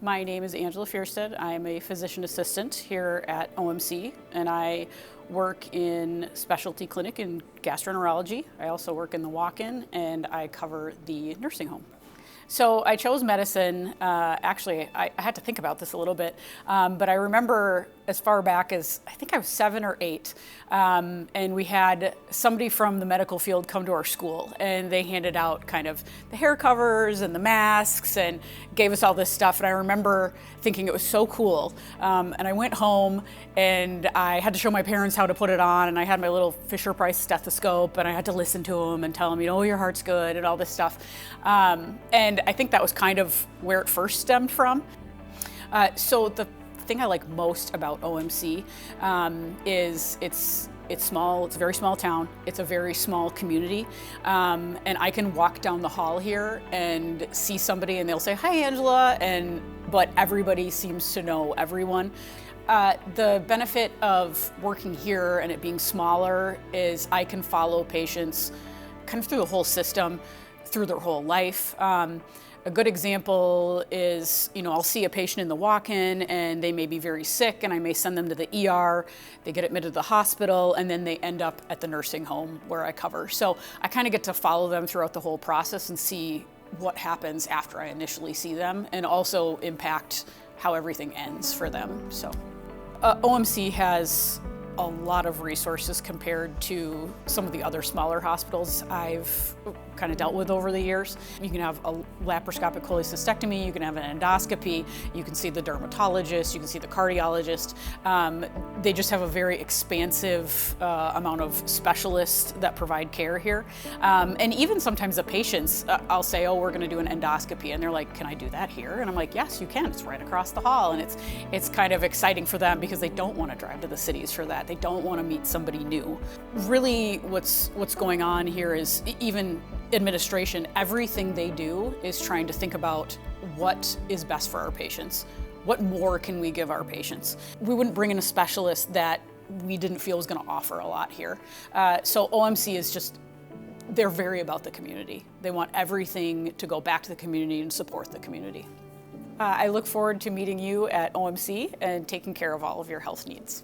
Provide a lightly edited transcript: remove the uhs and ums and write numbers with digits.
My name is Angela Fjerstad. I am a physician assistant here at OMC, and I work in specialty clinic in gastroenterology. I also work in the walk-in, and I cover the nursing home. So I chose medicine. Actually, I had to think about this a little bit, but I remember as far back as I think I was 7 or 8, and we had somebody from the medical field come to our school, and they handed out kind of the hair covers and the masks and gave us all this stuff. And I remember thinking it was so cool. And I went home and I had to show my parents how to put it on, and I had my little Fisher-Price stethoscope, and I had to listen to them and tell them, oh, your heart's good and all this stuff. And I think that was kind of where it first stemmed from. So the thing I like most about OMC is it's small. It's a very small town. It's a very small community. And I can walk down the hall here and see somebody and they'll say, "Hi, Angela," but everybody seems to know everyone. The benefit of working here and it being smaller is I can follow patients kind of through the whole system, through their whole life. A good example is, I'll see a patient in the walk-in and they may be very sick and I may send them to the ER, they get admitted to the hospital, and then they end up at the nursing home where I cover. So I kind of get to follow them throughout the whole process and see what happens after I initially see them, and also impact how everything ends for them. So OMC has a lot of resources compared to some of the other smaller hospitals I've kind of dealt with over the years. You can have a laparoscopic cholecystectomy, you can have an endoscopy, you can see the dermatologist, you can see the cardiologist. They just have a very expansive amount of specialists that provide care here. And even sometimes the patients, I'll say, "Oh, we're going to do an endoscopy," and they're like, "Can I do that here?" And I'm like, "Yes, you can. It's right across the hall." And it's kind of exciting for them because they don't want to drive to the cities for that. They don't want to meet somebody new. Really, what's going on here is even administration, everything they do is trying to think about what is best for our patients. What more can we give our patients? We wouldn't bring in a specialist that we didn't feel was going to offer a lot here. So OMC is just, they're very about the community. They want everything to go back to the community and support the community. I look forward to meeting you at OMC and taking care of all of your health needs.